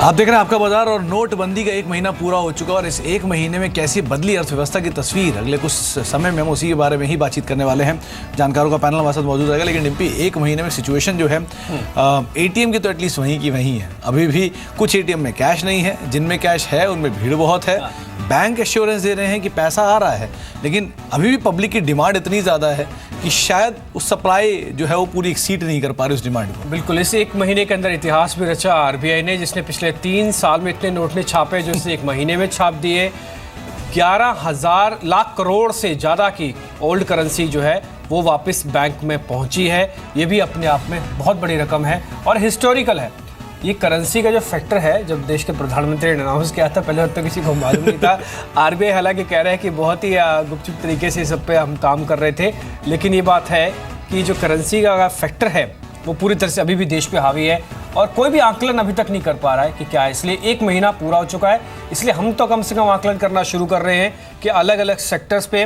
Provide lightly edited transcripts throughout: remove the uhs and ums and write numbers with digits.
आप देख रहे हैं आपका बाजार और नोटबंदी का एक महीना पूरा हो चुका और इस एक महीने में कैसी बदली अर्थव्यवस्था की तस्वीर, अगले कुछ समय में हम उसी के बारे में ही बातचीत करने वाले हैं। जानकारों का पैनल हमारे साथ मौजूद रहेगा। लेकिन डिम्पी, एक महीने में सिचुएशन जो है एटीएम की तो एटलीस्ट वहीं की वहीं है। अभी भी कुछ एटीएम में कैश नहीं है, जिनमें कैश है उनमें भीड़ बहुत है। बैंक एश्योरेंस दे रहे हैं कि पैसा आ रहा है, लेकिन अभी भी पब्लिक की डिमांड इतनी ज़्यादा है कि शायद उस सप्लाई जो है वो पूरी एक्सीड नहीं कर पा रही उस डिमांड को। बिल्कुल, इस एक महीने के अंदर इतिहास भी रचा आरबीआई ने, जिसने पिछले 3 साल में इतने नोट ने छापे जो इसे एक महीने में छाप दिए। 11,000 लाख करोड़ से ज़्यादा की ओल्ड करेंसी जो है वो वापस बैंक में पहुंची है। ये भी अपने आप में बहुत बड़ी रकम है और हिस्टोरिकल है। ये करेंसी का जो फैक्टर है, जब देश के प्रधानमंत्री ने अनाउंस किया था, पहले तो किसी को मालूम नहीं था। आरबीआई हालांकि कह रहे हैं कि बहुत ही गुपचुप तरीके से इस सब पे हम काम कर रहे थे, लेकिन ये बात है कि जो करेंसी का फैक्टर है वो पूरी तरह से अभी भी देश पे हावी है और कोई भी आकलन अभी तक नहीं कर पा रहा है कि क्या है। इसलिए एक महीना पूरा हो चुका है, इसलिए हम तो कम से कम आकलन करना शुरू कर रहे हैं कि अलग अलग सेक्टर्स पे,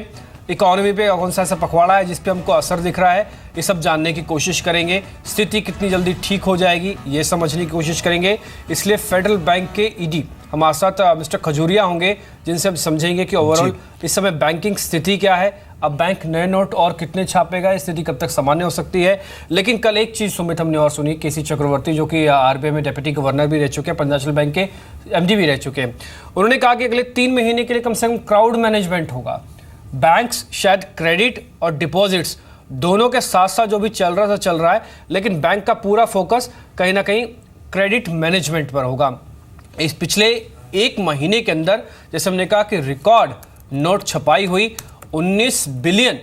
इकोनॉमी पे कौन सा ऐसा पखवाड़ा है जिस पे हमको असर दिख रहा है। ये सब जानने की कोशिश करेंगे। स्थिति कितनी जल्दी ठीक हो जाएगी ये समझने की कोशिश करेंगे। इसलिए फेडरल बैंक के ईडी हमारे साथ मिस्टर खजूरिया होंगे, जिनसे हम समझेंगे कि ओवरऑल इस समय बैंकिंग स्थिति क्या है, अब बैंक नए नोट और कितने छापेगा, स्थिति कब तक सामान्य हो सकती है। लेकिन कल एक चीज़ सुमित हमने और सुनी, केसी चक्रवर्ती जो कि आरबीआई में डेप्यूटी गवर्नर भी रह चुके हैं, पंजाब बैंक के एमडी भी रह चुके हैं, उन्होंने कहा कि अगले 3 महीने के लिए कम से कम क्राउड मैनेजमेंट होगा। बैंक्स शायद क्रेडिट और डिपॉजिट्स दोनों के साथ साथ जो भी चल रहा है, लेकिन बैंक का पूरा फोकस कहीं ना कहीं क्रेडिट मैनेजमेंट पर होगा। इस पिछले एक महीने के अंदर जैसे हमने कहा कि रिकॉर्ड नोट छपाई हुई, 19 billion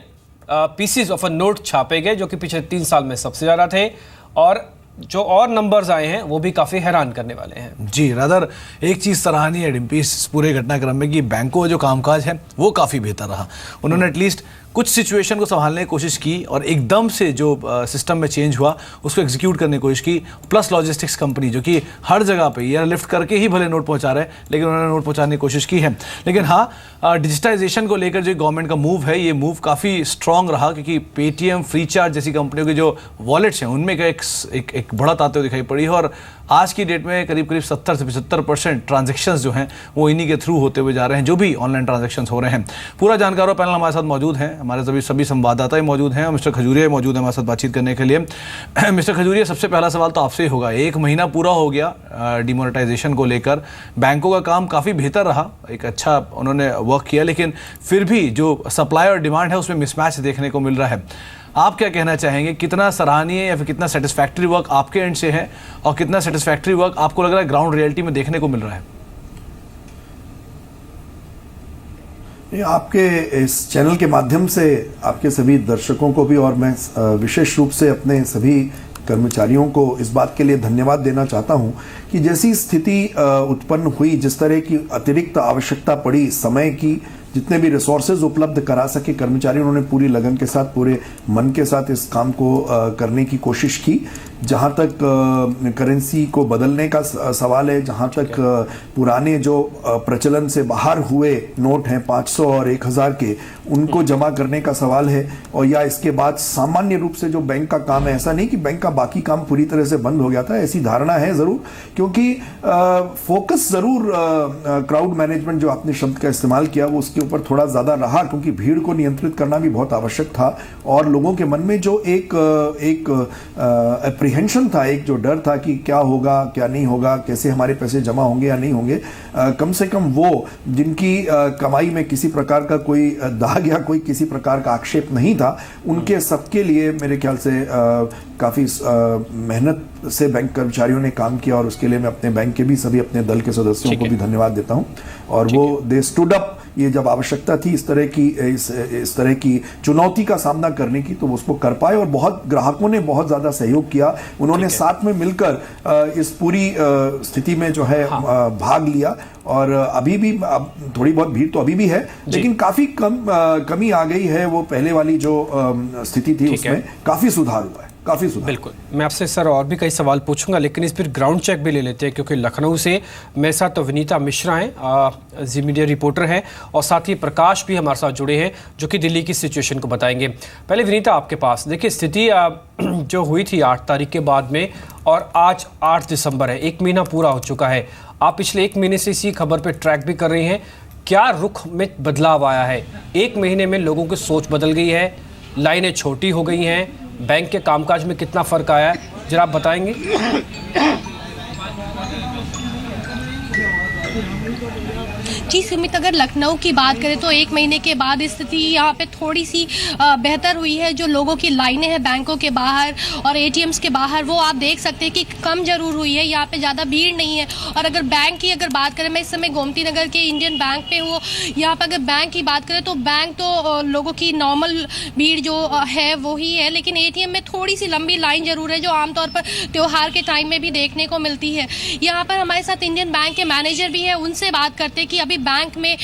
PCs of a note छापे गए, जो कि पिछले 3 साल में सबसे ज़्यादा थे। और जो और नंबर्स आए हैं वो भी काफ़ी हैरान करने वाले हैं। जी रादर, एक चीज़ सराहनीय है डिम्पी इस पूरे घटनाक्रम में कि बैंकों का जो कामकाज है वो काफ़ी बेहतर रहा। उन्होंने एटलीस्ट कुछ सिचुएशन को संभालने की कोशिश की और एकदम से जो सिस्टम में चेंज हुआ उसको एग्जीक्यूट करने की कोशिश की। प्लस लॉजिस्टिक्स कंपनी जो कि हर जगह पे एयर लिफ्ट करके ही भले नोट पहुंचा रहे हैं, लेकिन उन्होंने नोट पहुंचाने की कोशिश की है। लेकिन हाँ, डिजिटाइजेशन को लेकर जो गवर्नमेंट का मूव है, ये मूव काफ़ी स्ट्रॉन्ग रहा, क्योंकि पेटीएम, फ्रीचार्ज जैसी कंपनियों के जो वॉलेट्स हैं उनमें एक बढ़त आते हुए दिखाई पड़ी है। और आज की डेट में करीब 70 से 75% ट्रांजेक्शन्स जो हैं वो इन्हीं के थ्रू होते हुए जा रहे हैं, जो भी ऑनलाइन ट्रांजेक्शन्स हो रहे हैं। पूरा जानकारों पैनल हमारे साथ मौजूद हैं, हमारे सभी संवाददाता मौजूद हैं और मिस्टर खजूरिया मौजूद हैं हमारे साथ बातचीत करने के लिए। मिस्टर खजूरिया, सबसे पहला सवाल तो आपसे ही होगा, एक महीना पूरा हो गया डिमोनेटाइजेशन को लेकर, बैंकों का काम काफ़ी बेहतर रहा, एक अच्छा उन्होंने वर्क किया, लेकिन फिर भी जो सप्लाई और डिमांड है उसमें मिसमैच देखने को मिल रहा है। आप क्या कहना चाहेंगे, कितना सराहनीय या फिर कितना सेटिस्फैक्ट्री वर्क आपके एंड से है और कितना सेटिस्फैक्ट्री वर्क आपको लग रहा है ग्राउंड रियलिटी में देखने को मिल रहा है? आपके इस चैनल के माध्यम से आपके सभी दर्शकों को भी और मैं विशेष रूप से अपने सभी कर्मचारियों को इस बात के लिए धन्यवाद देना चाहता हूं कि जैसी स्थिति उत्पन्न हुई, जिस तरह की अतिरिक्त आवश्यकता पड़ी समय की, जितने भी रिसोर्सेज उपलब्ध करा सके कर्मचारी, उन्होंने पूरी लगन के साथ, पूरे मन के साथ इस काम को करने की कोशिश की। जहाँ तक करेंसी को बदलने का सवाल है, जहाँ तक पुराने जो प्रचलन से बाहर हुए नोट हैं 500 और 1000 के, उनको जमा करने का सवाल है, और या इसके बाद सामान्य रूप से जो बैंक का काम है, ऐसा नहीं कि बैंक का बाकी काम पूरी तरह से बंद हो गया था, ऐसी धारणा है ज़रूर, क्योंकि फोकस ज़रूर क्राउड मैनेजमेंट जो आपने शब्द का इस्तेमाल किया वो उसके ऊपर थोड़ा ज़्यादा रहा, क्योंकि भीड़ को नियंत्रित करना भी बहुत आवश्यक था। और लोगों के मन में जो एक एप्रीहेंशन था, एक जो डर था कि क्या होगा क्या नहीं होगा, कैसे हमारे पैसे जमा होंगे या नहीं होंगे, कम से कम वो जिनकी कमाई में किसी प्रकार का कोई दाग या कोई किसी प्रकार का आक्षेप नहीं था, उनके सबके लिए मेरे ख्याल से काफ़ी मेहनत से बैंक कर्मचारियों ने काम किया, और उसके लिए मैं अपने बैंक के भी सभी अपने दल के सदस्यों को भी धन्यवाद देता हूं। और वो दे स्टूड अप, ये जब आवश्यकता थी इस तरह की चुनौती का सामना करने की, तो उसको कर पाए। और बहुत ग्राहकों ने बहुत ज़्यादा सहयोग किया, उन्होंने साथ में मिलकर इस पूरी स्थिति में जो है भाग लिया। और अभी भी थोड़ी बहुत भीड़ तो अभी भी है, लेकिन काफ़ी कमी आ गई है, वो पहले वाली जो स्थिति थी उसमें काफ़ी सुधार हुआ है। काफ़ी सुधार। बिल्कुल, मैं आपसे सर और भी कई सवाल पूछूंगा, लेकिन इस पर ग्राउंड चेक भी ले लेते हैं, क्योंकि लखनऊ से मेरे साथ तो विनीता मिश्रा हैं, जी मीडिया रिपोर्टर हैं, और साथ ही प्रकाश भी हमारे साथ जुड़े हैं जो कि दिल्ली की सिचुएशन को बताएंगे। पहले विनीता आपके पास, देखिए स्थिति जो हुई थी 8 तारीख के बाद में, और आज 8 दिसंबर है, 1 महीना पूरा हो चुका है। आप पिछले 1 महीने से इसी खबर पर ट्रैक भी कर रही हैं, क्या रुख में बदलाव आया है? 1 महीने में लोगों की सोच बदल गई है, लाइनें छोटी हो गई हैं, बैंक के कामकाज में कितना फर्क आया है, जरा आप बताएंगे। जी सुमित, अगर लखनऊ की बात करें तो 1 महीने के बाद स्थिति यहाँ पे थोड़ी सी बेहतर हुई है। जो लोगों की लाइनें हैं बैंकों के बाहर और एटीएम्स के बाहर, वो आप देख सकते हैं कि कम जरूर हुई है, यहाँ पे ज़्यादा भीड़ नहीं है। और अगर बैंक की अगर बात करें, मैं इस समय गोमती नगर के इंडियन बैंक पे हूँ, यहाँ पर अगर बैंक की बात करें तो बैंक तो लोगों की नॉर्मल भीड़ जो है वो ही है, लेकिन एटीएम में थोड़ी सी लंबी लाइन जरूर है, जो आमतौर पर त्यौहार के टाइम में भी देखने को मिलती है। यहाँ पर हमारे साथ इंडियन बैंक के मैनेजर भी है, उनसे बात करते हैं कि अभी बैंक में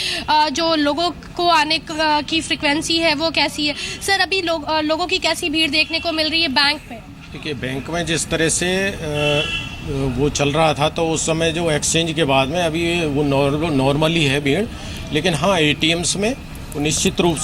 जो लोगों को आने की फ्रीक्वेंसी है वो कैसी है। सर, अभी लोगों की कैसी भीड़ देखने को मिल रही है बैंक में? देखिए, बैंक में जिस तरह से वो चल रहा था, तो उस समय जो एक्सचेंज के बाद में अभी वो नॉर्मली है भीड़, लेकिन हाँ एटीएम्स में निश्चित रूप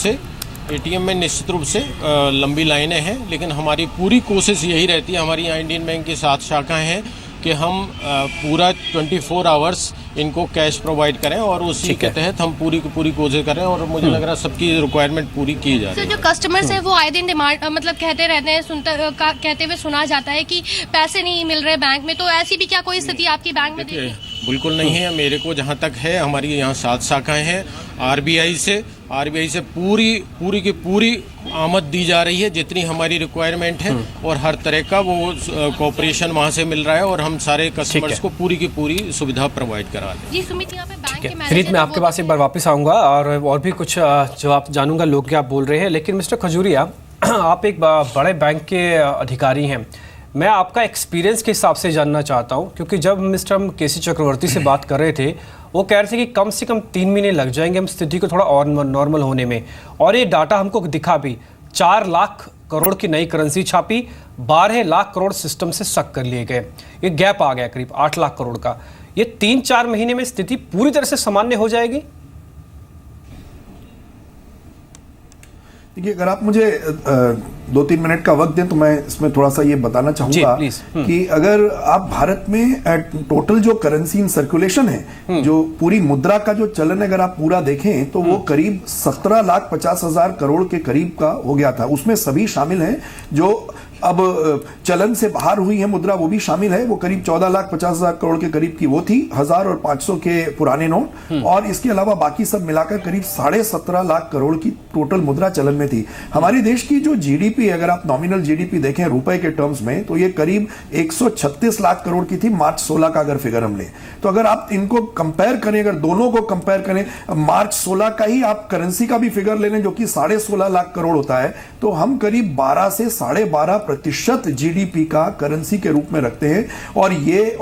से लंबी लाइनें हैं। लेकिन हमारी पूरी कोशिश यही रहती है, हमारी यहाँ इंडियन बैंक की 7 शाखाएँ हैं, कि हम पूरा 24 आवर्स इनको कैश प्रोवाइड करें, और उसी के तहत हम पूरी की पूरी कोशिश करें, और मुझे लग रहा है सबकी रिक्वायरमेंट पूरी की जा रही है। जो कस्टमर्स है वो आए दिन डिमांड मतलब कहते रहते हैं, कहते हुए सुना जाता है कि पैसे नहीं मिल रहे बैंक में, तो ऐसी भी क्या कोई स्थिति आपकी बैंक में देखी? बिल्कुल नहीं है। मेरे को जहाँ तक है, हमारी यहाँ 7 शाखाएँ हैं। आरबीआई से पूरी की पूरी आमद दी जा रही है जितनी हमारी रिक्वायरमेंट है, और हर तरह का वो कोऑपरेशन वहाँ से मिल रहा है, और हम सारे कस्टमर्स को पूरी की पूरी सुविधा प्रोवाइड करा रहे हैं। जी सुमित, यहाँ पे बैंक के मैनेजर, फिर मैं आपके पास एक बार वापस आऊँगा और भी कुछ जवाब जानूंगा लोग क्या बोल रहे हैं। लेकिन मिस्टर खजूरिया, आप एक बड़े बैंक के अधिकारी हैं, मैं आपका एक्सपीरियंस के हिसाब से जानना चाहता हूं, क्योंकि जब मिस्टर केसी चक्रवर्ती से बात कर रहे थे, वो कह रहे थे कि कम से कम 3 महीने लग जाएंगे हम स्थिति को थोड़ा और नॉर्मल होने में, और ये डाटा हमको दिखा भी। 4 लाख करोड़ की नई करेंसी छापी, 12 लाख करोड़ सिस्टम से सक कर लिए गए, ये गैप आ गया करीब 8 लाख करोड़ का। ये 3-4 महीने में स्थिति पूरी तरह से सामान्य हो जाएगी? देखिए, अगर आप मुझे 2-3 मिनट का वक्त दें तो मैं इसमें थोड़ा सा ये बताना चाहूँगा कि अगर आप भारत में टोटल जो करेंसी इन सर्कुलेशन है, जो पूरी मुद्रा का जो चलन अगर आप पूरा देखें तो वो करीब 17,50,000 करोड़ के करीब का हो गया था। उसमें सभी शामिल हैं जो अब चलन से बाहर हुई है मुद्रा, वो भी शामिल है। वो करीब 14,50,000 करोड़ के करीब की वो थी, 1000 और 500 के पुराने नोट, और इसके अलावा बाकी सब मिलाकर करीब 17.5 लाख करोड़ की टोटल मुद्रा चलन में थी। हमारे देश की जो जीडीपी, अगर आप नॉमिनल जीडीपी देखें रुपए के टर्म्स में, तो ये करीब 136 लाख करोड़ की थी मार्च 16 का अगर फिगर हम लें। तो अगर आप इनको कंपेयर करें, अगर दोनों को कंपेयर करें, मार्च 16 का ही आप करेंसी का भी फिगर ले लें जो कि 16.5 लाख करोड़ होता है, तो हम करीब 12 से 12.5% जीडीपी का करेंसी के रूप में रखते हैं। और ये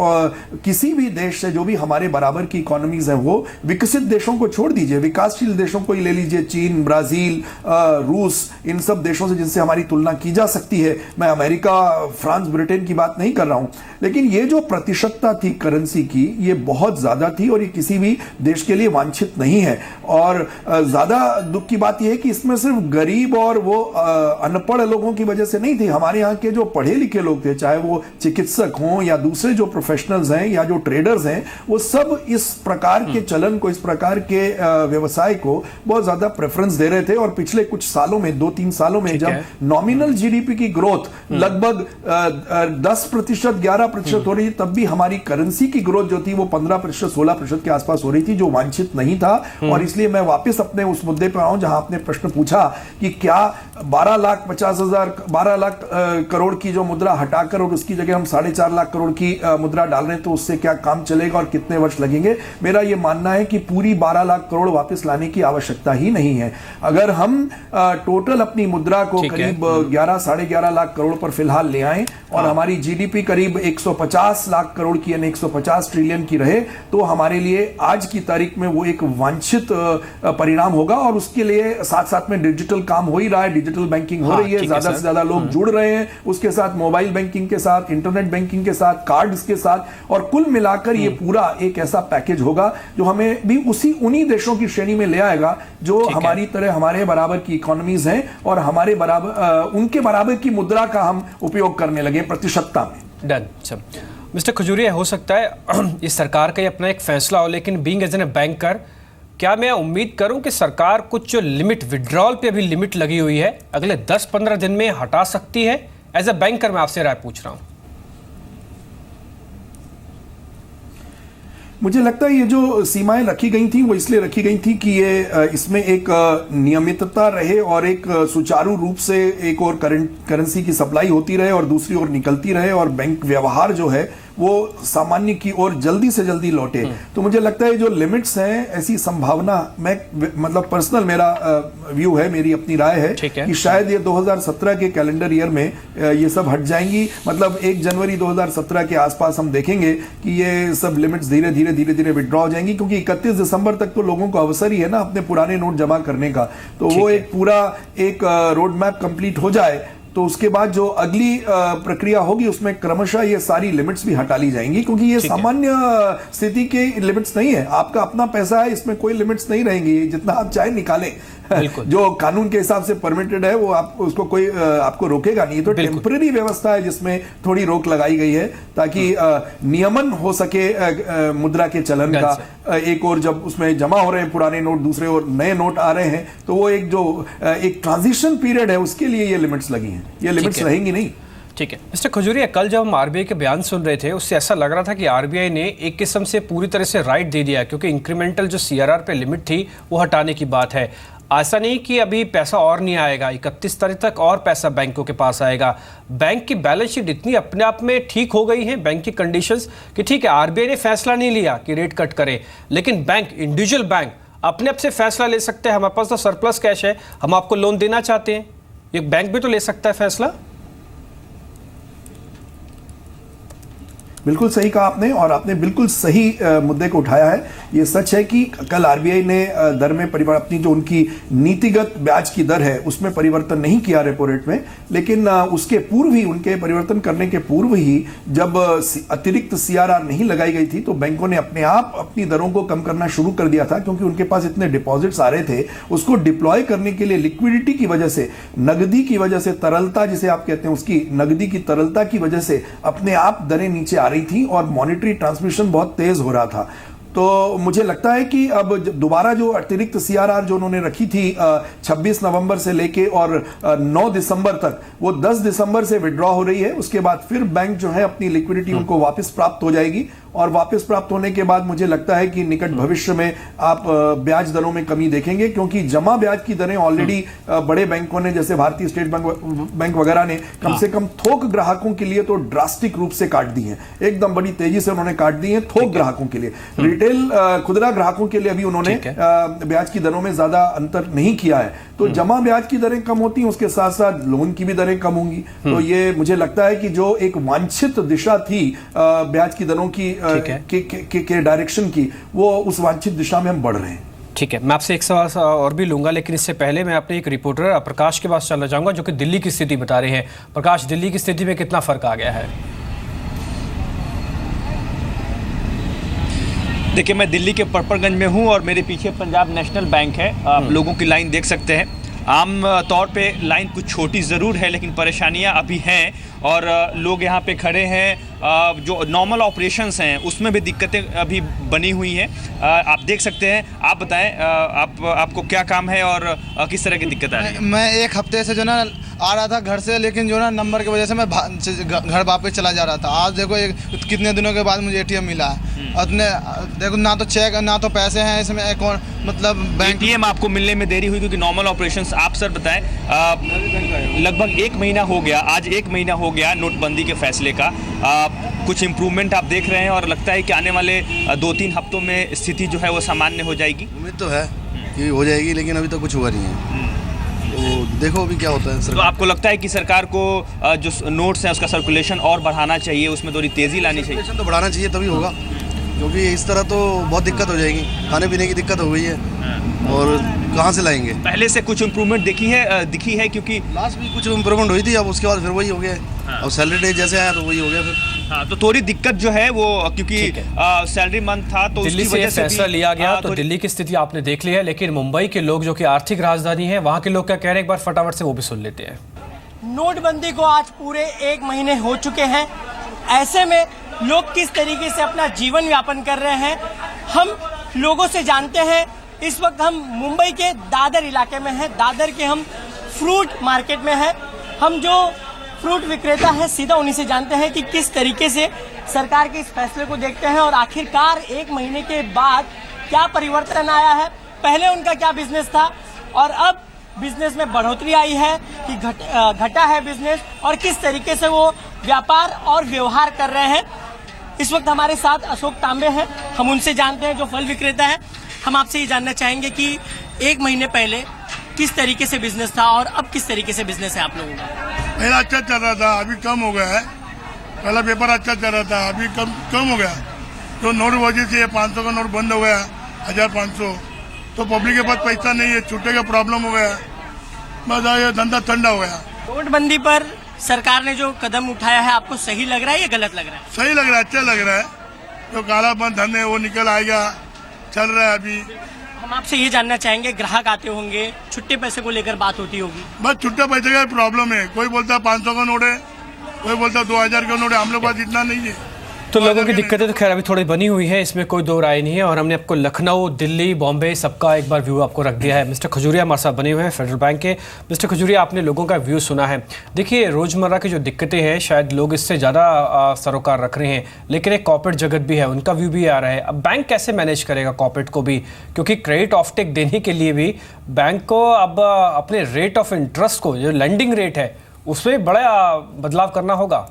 किसी भी देश से, जो भी हमारे बराबर की इकोनॉमीज हैं, वो विकसित देशों को छोड़ दीजिए, विकासशील देशों को ही ले लीजिए, चीन, ब्राजील, रूस, इन सब देशों से जिनसे हमारी तुलना की जा सकती है। मैं अमेरिका, फ्रांस, ब्रिटेन की बात नहीं कर रहा हूं, लेकिन ये जो प्रतिशतता थी करेंसी की, ये बहुत ज्यादा थी, और ये किसी भी देश के लिए वांछित नहीं है। और ज्यादा दुख की बात यह है कि इसमें सिर्फ गरीब और वो अनपढ़ लोगों की वजह से नहीं थी। हमारे यहाँ के जो पढ़े लिखे लोग थे, चाहे वो चिकित्सक हों या दूसरे जो प्रोफेशनल्स हैं या जो ट्रेडर्स हैं, वो सब इस प्रकार के चलन को, इस प्रकार के व्यवसाय को बहुत ज्यादा प्रेफरेंस दे रहे थे। और पिछले कुछ सालों में, 2-3 सालों में, जब नॉमिनल जीडीपी की ग्रोथ लगभग 10%, 11% हो रही थी, तब भी हमारी करेंसी की ग्रोथ जो थी वो 15%, 16% के आसपास हो रही थी, जो वांछित नहीं था। और इसलिए मैं वापस अपने उस मुद्दे पर आऊं जहां आपने प्रश्न पूछा कि क्या 12 लाख करोड़ की जो मुद्रा हटाकर और उसकी जगह हम 4.5 लाख करोड़ की मुद्रा डाल रहे हैं, तो उससे क्या काम चलेगा और कितने वर्ष लगेंगे? मेरा यह मानना है कि पूरी 12 लाख करोड़ वापस लाने की आवश्यकता ही नहीं है। अगर हम टोटल अपनी मुद्रा को करीब 11-11.5 लाख करोड़ पर फिलहाल ले आए और हमारी जीडीपी करीब 150 लाख करोड़ की, यानी 150 ट्रिलियन की रहे, तो हमारे लिए आज की तारीख में वो एक वांछित परिणाम होगा। और उसके लिए साथ साथ में डिजिटल काम हो ही रहा है, डिजिटल बैंकिंग हो रही है, ज्यादा से ज्यादा लोग जुड़ रहे हैं, उसके साथ मोबाइल बैंकिंग के साथ, इंटरनेट बैंकिंग के साथ, कार्ड्स के साथ, और कुल मिलाकर ये पूरा एक ऐसा पैकेज होगा जो हमें भी उन्हीं देशों की श्रेणी में ले आएगा जो हमारी तरह हमारे बराबर की इकोनॉमीज हैं और हमारे बराबर उनके बराबर की मुद्रा का हम उपयोग करने लगे प्रतिशतता में। डन। अच्छा मिस्टर खजूरिया, हो सकता है इस सरकार का ये अपना एक फैसला हो, लेकिन बीइंग एज एन बैंकर क्या मैं उम्मीद करूं कि सरकार कुछ जो लिमिट, विड्रॉल पे अभी लिमिट लगी हुई है, अगले 10-15 दिन में हटा सकती है? एज अ बैंकर मैं आपसे राय पूछ रहा हूं। मुझे लगता है ये जो सीमाएं रखी गई थी वो इसलिए रखी गई थी कि ये इसमें एक नियमितता रहे और एक सुचारू रूप से एक और करेंसी की सप्लाई होती रहे और दूसरी ओर निकलती रहे और बैंक व्यवहार जो है वो सामान्य की ओर जल्दी से जल्दी लौटे। तो मुझे लगता है जो लिमिट्स हैं, ऐसी संभावना, मैं मतलब पर्सनल मेरा व्यू है, मेरी अपनी राय है कि शायद ये 2017 के कैलेंडर ईयर में ये सब हट जाएंगी। मतलब 1 जनवरी 2017 के आसपास हम देखेंगे कि ये सब लिमिट्स धीरे धीरे विड्रॉ हो जाएंगी, क्योंकि 31 दिसंबर तक तो लोगों को अवसर ही है ना अपने पुराने नोट जमा करने का। तो वो एक पूरा एक रोड मैप कंप्लीट हो जाए तो उसके बाद जो अगली प्रक्रिया होगी उसमें क्रमशः ये सारी लिमिट्स भी हटा ली जाएंगी, क्योंकि ये सामान्य स्थिति के लिमिट्स नहीं है। आपका अपना पैसा है, इसमें कोई लिमिट्स नहीं रहेंगी, जितना आप चाहे निकालें। जो कानून के हिसाब से परमिटेड है वो आप उसको कोई आपको रोकेगा नहीं। तो टेम्पररी व्यवस्था है जिसमें थोड़ी रोक लगाई गई है ताकि नियमन हो सके मुद्रा के चलन का। एक और जब उसमें जमा हो रहे हैं पुराने नोट, दूसरे और नए नोट आ रहे हैं, तो वो एक जो एक ट्रांजिशन पीरियड है उसके लिए ये लिमिट्स लगी हैं। ये लिमिट्स रहेंगी नहीं। ठीक है मिस्टर खजूरिया, कल जब हम आरबीआई के बयान सुन रहे थे उससे ऐसा लग रहा था कि आरबीआई ने एक किस्म से पूरी तरह से राइट दे दिया, क्योंकि इंक्रीमेंटल जो सीआरआर पे लिमिट थी वो हटाने की बात है। ऐसा नहीं कि अभी पैसा और नहीं आएगा, 31 तारीख तक और पैसा बैंकों के पास आएगा। बैंक की बैलेंस शीट इतनी अपने आप में ठीक हो गई है, बैंक की कंडीशंस, कि ठीक है आरबीआई ने फैसला नहीं लिया कि रेट कट करे, लेकिन बैंक, इंडिविजुअल बैंक अपने आप से फैसला ले सकते हैं, हमारे पास तो सरप्लस कैश है, हम आपको लोन देना चाहते हैं, ये बैंक भी तो ले सकता है फैसला। बिल्कुल सही कहा आपने, और आपने बिल्कुल सही मुद्दे को उठाया है। ये सच है कि कल आरबीआई ने दर में परिवर्तन, अपनी जो उनकी नीतिगत ब्याज की दर है उसमें परिवर्तन नहीं किया रेपो रेट में, लेकिन उसके पूर्व ही, उनके परिवर्तन करने के पूर्व ही जब अतिरिक्त सीआरआर नहीं लगाई गई थी तो बैंकों ने अपने आप अपनी दरों को कम करना शुरू कर दिया था, क्योंकि उनके पास इतने डिपॉजिट्स आ रहे थे। उसको डिप्लॉय करने के लिए लिक्विडिटी की वजह से, नगदी की वजह से, तरलता जिसे आप कहते हैं उसकी, नगदी की तरलता की वजह से अपने आप दरें नीचे आ रही थी और मॉनेटरी ट्रांसमिशन बहुत तेज हो रहा था। तो मुझे लगता है कि अब दोबारा जो अतिरिक्त सीआरआर जो उन्होंने रखी थी 26 नवंबर से लेके और 9 दिसंबर तक, वो 10 दिसंबर से विड्रॉ हो रही है। उसके बाद फिर बैंक जो है अपनी लिक्विडिटी उनको वापस प्राप्त हो जाएगी, और वापस प्राप्त होने के बाद मुझे लगता है कि निकट भविष्य में आप ब्याज दरों में कमी देखेंगे, क्योंकि जमा ब्याज की दरें ऑलरेडी बड़े बैंकों ने, जैसे भारतीय स्टेट बैंक वगैरह ने, कम से कम थोक ग्राहकों के लिए तो ड्रास्टिक रूप से काट दी हैं, एकदम बड़ी तेजी से उन्होंने काट दी है थोक ग्राहकों के लिए। रिटेल खुदरा ग्राहकों के लिए अभी उन्होंने ब्याज की दरों में ज्यादा अंतर नहीं किया है। तो जमा ब्याज की दरें कम होती हैं, उसके साथ साथ लोन की भी दरें कम होंगी। तो ये मुझे लगता है कि जो एक वांछित दिशा थी ब्याज की दरों की के डायरेक्शन की, वो उस वांछित दिशा में हम बढ़ रहे हैं। ठीक है, मैं आपसे एक सवाल और भी लूंगा, लेकिन इससे पहले मैं अपने एक रिपोर्टर प्रकाश के पास चलना चाहूंगा जो कि दिल्ली की स्थिति बता रहे हैं। प्रकाश, दिल्ली की स्थिति में कितना फर्क आ गया है? देखिए, मैं दिल्ली के परपरगंज में हूं और मेरे पीछे पंजाब नेशनल बैंक है। आप लोगों की लाइन देख सकते हैं। आम तौर पे लाइन कुछ छोटी ज़रूर है, लेकिन परेशानियां अभी हैं और लोग यहाँ पे खड़े हैं। जो नॉर्मल ऑपरेशंस हैं उसमें भी दिक्कतें अभी बनी हुई हैं। आप देख सकते हैं। आप बताएं, आपको क्या काम है और किस तरह की दिक्कत आ रही है? मैं एक हफ्ते से जो ना आ रहा था घर से, लेकिन जो ना नंबर की वजह से मैं घर वापस चला जा रहा था। आज देखो कितने दिनों के बाद मुझे एटीएम मिला है। अपने देखो, ना तो चेक ना तो पैसे हैं इसमें अकाउंट, मतलब बैंक। एटीएम आपको मिलने में देरी हुई क्योंकि नॉर्मल ऑपरेशंस। आप सर बताएं, लगभग 1 महीना हो गया, आज 1 महीना हो गया नोटबंदी के फैसले का। कुछ इम्प्रूवमेंट आप देख रहे हैं और लगता है कि आने वाले 2-3 हफ्तों में स्थिति जो है वो सामान्य हो जाएगी? उम्मीद तो है कि हो जाएगी, लेकिन अभी तो कुछ हुआ नहीं है। तो देखो अभी क्या होता है। तो आपको लगता है कि सरकार को जो नोट्स हैं उसका सर्कुलेशन और बढ़ाना चाहिए, उसमें थोड़ी तेज़ी लानी चाहिए? सर्कुलेशन तो बढ़ाना चाहिए, तभी होगा, क्योंकि इस तरह तो बहुत दिक्कत हो जाएगी। खाने पीने की दिक्कत हो गई है और कहाँ से लाएंगे? पहले से कुछ इम्प्रूवमेंट दिखी है क्योंकि लास्ट भी कुछ इम्प्रूवमेंट हुई थी, अब उसके बाद फिर वही हो गया। अब सैलरी डे जैसे आया तो वही हो गया फिर। हाँ, तो थोड़ी दिक्कत जो है वो क्योंकि सैलरी मंथ था तो दिल्ली उसकी से ये वजह से फैसला भी, लिया गया तो थोड़ी- दिल्ली की स्थिति आपने देख ली है, लेकिन मुंबई के लोग जो कि आर्थिक राजधानी है वहां के लोग क्या कह रहे हैं एक बार फटाफट से वो भी सुन लेते हैं। नोटबंदी को आज पूरे 1 महीने हो चुके हैं। ऐसे में लोग किस तरीके से अपना जीवन यापन कर रहे हैं हम लोगों से जानते हैं। इस वक्त हम मुंबई के दादर इलाके में हैं। दादर के हम फ्रूट मार्केट में हैं। हम जो फ्रूट विक्रेता हैं सीधा उन्हीं से जानते हैं कि किस तरीके से सरकार के इस फैसले को देखते हैं और आखिरकार 1 महीने के बाद क्या परिवर्तन आया है। पहले उनका क्या बिजनेस था और अब बिजनेस में बढ़ोतरी आई है कि घटा है बिजनेस, और किस तरीके से वो व्यापार और व्यवहार कर रहे हैं। इस वक्त हमारे साथ अशोक तांबे हैं, हम उनसे जानते हैं जो फल विक्रेता है। हम आपसे ये जानना चाहेंगे कि 1 महीने पहले किस तरीके से बिजनेस था और अब किस तरीके से बिजनेस है आप लोगों का? पहला अच्छा चल रहा था, अभी कम हो गया है। पहला पेपर अच्छा चल रहा था, अभी कम हो गया। तो नोट वजह से 500 का नोट बंद हो गया, 1500, तो पब्लिक के पास पैसा नहीं है, छुट्टे का प्रॉब्लम हो गया, बस ये धंधा ठंडा हो गया। नोटबंदी पर सरकार ने जो कदम उठाया है आपको सही लग रहा है या गलत लग रहा है? सही लग रहा है, अच्छा लग रहा है। तो कालापन धंधे वो निकल आएगा, चल रहा है अभी। हम आपसे ये जानना चाहेंगे, ग्राहक आते होंगे, छुट्टे पैसे को लेकर बात होती होगी। बस छुट्टे पैसे का प्रॉब्लम है। कोई बोलता 500 का नोट है, कोई बोलता 2000 का नोट है, हम लोग पास इतना नहीं है। तो लोगों की दिक्कतें तो खैर अभी थोड़ी बनी हुई है, इसमें कोई दो राय नहीं है। और हमने आपको लखनऊ, दिल्ली, बॉम्बे सबका एक बार व्यू आपको रख दिया है। मिस्टर खजूरिया हमारे साथ बने हुए हैं फेडरल बैंक के। मिस्टर खजूरिया, आपने लोगों का व्यू सुना है। देखिए, रोज़मर्रा की जो दिक्कतें हैं शायद लोग इससे ज़्यादा सरोकार रख रहे हैं, लेकिन एक कॉर्पोरेट जगत भी है, उनका व्यू भी आ रहा है। अब बैंक कैसे मैनेज करेगा कॉर्पोरेट को भी, क्योंकि क्रेडिट ऑफटेक देने के लिए भी बैंक को अब अपने रेट ऑफ इंटरेस्ट को, जो लेंडिंग रेट है, उसमें बड़ा बदलाव करना होगा।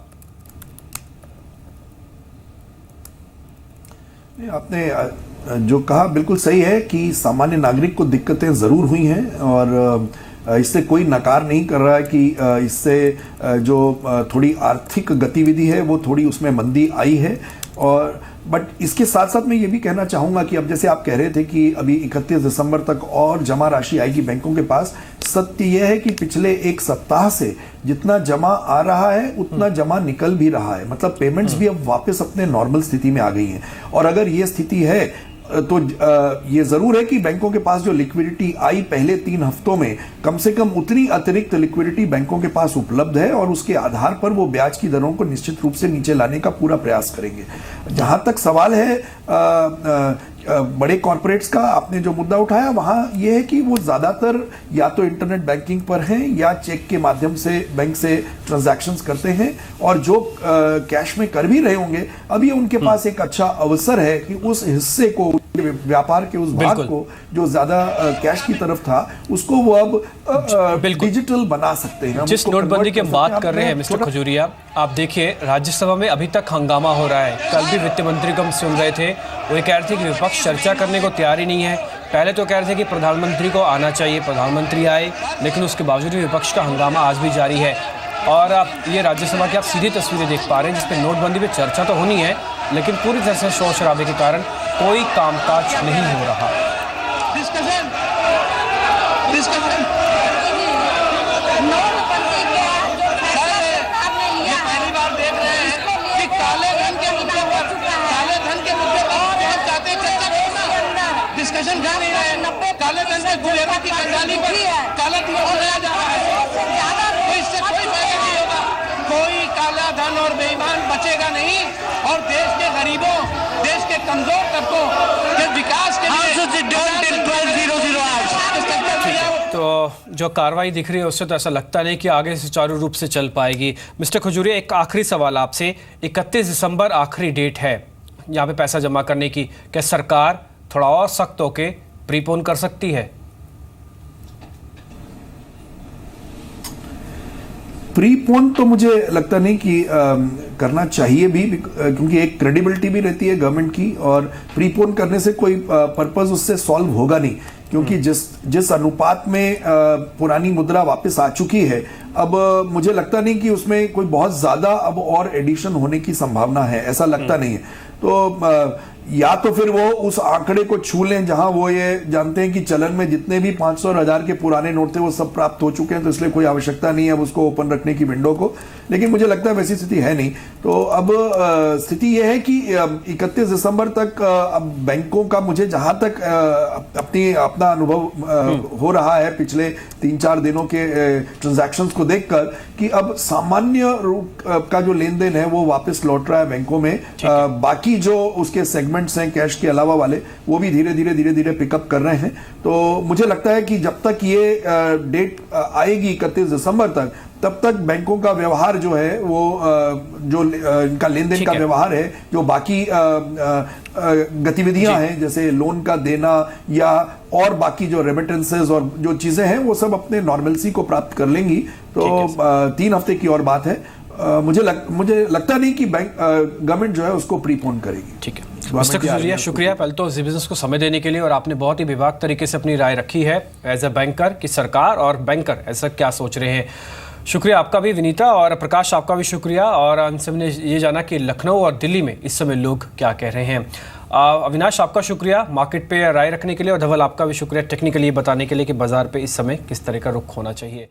आपने जो कहा बिल्कुल सही है कि सामान्य नागरिक को दिक्कतें ज़रूर हुई हैं, और इससे कोई नकार नहीं कर रहा है कि इससे जो थोड़ी आर्थिक गतिविधि है वो थोड़ी उसमें मंदी आई है। और बट इसके साथ साथ मैं ये भी कहना चाहूँगा कि अब जैसे आप कह रहे थे कि अभी 31 दिसंबर तक और जमा राशि आएगी बैंकों के पास। सत्य यह है कि पिछले 1 सप्ताह से जितना जमा आ रहा है उतना जमा निकल भी रहा है, मतलब पेमेंट्स भी अब वापस अपने नॉर्मल स्थिति में आ गई हैं। और अगर ये स्थिति है तो ये जरूर है कि बैंकों के पास जो लिक्विडिटी आई पहले 3 हफ्तों में, कम से कम उतनी अतिरिक्त लिक्विडिटी बैंकों के पास उपलब्ध है, और उसके आधार पर वो ब्याज की दरों को निश्चित रूप से नीचे लाने का पूरा प्रयास करेंगे। जहां तक सवाल है बड़े कॉर्पोरेट्स का, आपने जो मुद्दा उठाया वहां ये है कि वो ज्यादातर या तो इंटरनेट बैंकिंग पर हैं या चेक के माध्यम से बैंक से ट्रांजैक्शंस करते हैं, और जो कैश में कर भी रहे होंगे, अब ये उनके पास एक अच्छा अवसर है कि उस हिस्से को, व्यापार के उस भाग को जो ज्यादा कैश की तरफ था, उसको वो अब डिजिटल बना सकते हैं। जिस नोटबंदी की हम बात कर रहे हैं मिस्टर खजूरिया, आप देखिए राज्यसभा में अभी तक हंगामा हो रहा है। कल भी वित्त मंत्री को हम सुन रहे थे, वो कह रहे थे कि विपक्ष चर्चा करने को तैयार ही नहीं है। पहले तो कह रहे थे कि प्रधानमंत्री को आना चाहिए, प्रधानमंत्री आए, लेकिन उसके बावजूद भी विपक्ष का हंगामा आज भी जारी है। और आप ये राज्यसभा की आप सीधी तस्वीरें देख पा रहे हैं जिसपे नोटबंदी पे चर्चा तो होनी है, लेकिन पूरी तरह से शोर शराबे के कारण कोई कामकाज नहीं हो रहा। डिस्कशन कर नहीं रहे, काले धन के गुलेमा की कंगाली पर काला धन उड़ाया जा रहा है, तो इससे कोई फायदा नहीं होगा। कोई काला धन और बेईमान बचेगा नहीं, और देश के गरीबों, देश के कमजोर तबकों के विकास के लिए तो जो कार्रवाई दिख रही है उससे तो ऐसा लगता नहीं कि आगे सुचारू रूप से चल पाएगी। मिस्टर खजूरिया, एक आखिरी सवाल आपसे। 31 दिसंबर आखिरी डेट है यहाँ पे पैसा जमा करने की, क्या सरकार थोड़ा और सख्त होके प्रीपोन कर सकती है? प्रीपोन तो मुझे लगता नहीं कि करना चाहिए भी, क्योंकि एक क्रेडिबिलिटी भी रहती है गवर्नमेंट की, और प्रीपोन करने से कोई पर्पस उससे सॉल्व होगा नहीं, क्योंकि जिस अनुपात में पुरानी मुद्रा वापस आ चुकी है, अब मुझे लगता नहीं कि उसमें कोई बहुत ज्यादा अब और एडिशन होने की संभावना है, ऐसा लगता नहीं है। तो या तो फिर वो उस आंकड़े को छू लें जहां वो ये जानते हैं कि चलन में जितने भी 500 और 1000 के पुराने नोट थे वो सब प्राप्त हो चुके हैं, तो इसलिए कोई आवश्यकता नहीं है अब उसको ओपन रखने की विंडो को। लेकिन मुझे लगता है वैसी स्थिति है नहीं। तो अब स्थिति यह है कि 31 दिसंबर तक अब बैंकों का, मुझे जहां तक अपना अनुभव हो रहा है पिछले 3-4 दिनों के ट्रांजैक्शंस को देखकर, कि अब सामान्य रूप का जो लेन देन है वो वापस लौट रहा है बैंकों में। बाकी जो उसके सेगमेंट्स हैं कैश के अलावा वाले, वो भी धीरे धीरे पिकअप कर रहे हैं। तो मुझे लगता है कि जब तक ये डेट आएगी 31 दिसंबर तक, तब तक बैंकों का व्यवहार जो है वो जो इनका लेन देन का व्यवहार है, जो बाकी गतिविधियां हैं जैसे लोन का देना या और बाकी जो रेमिटेंसेस और जो चीजें हैं, वो सब अपने नॉर्मलसी को प्राप्त कर लेंगी। तो 3 हफ्ते की और बात है। मुझे लगता नहीं कि बैंक गवर्नमेंट जो है उसको प्रीपोन करेगी। ठीक है मिस्टर खजूरिया, शुक्रिया पहले तो जी बिजनेस को समय देने के लिए, और आपने बहुत ही विभाग तरीके से अपनी राय रखी है एज अ बैंकर कि सरकार और बैंकर ऐसा क्या सोच रहे हैं। शुक्रिया आपका भी विनीता, और प्रकाश आपका भी शुक्रिया। और अंत हमने ये जाना कि लखनऊ और दिल्ली में इस समय लोग क्या कह रहे हैं। अविनाश आपका शुक्रिया मार्केट पे राय रखने के लिए, और धवल आपका भी शुक्रिया टेक्निकली बताने के लिए कि बाजार पे इस समय किस तरह का रुख होना चाहिए।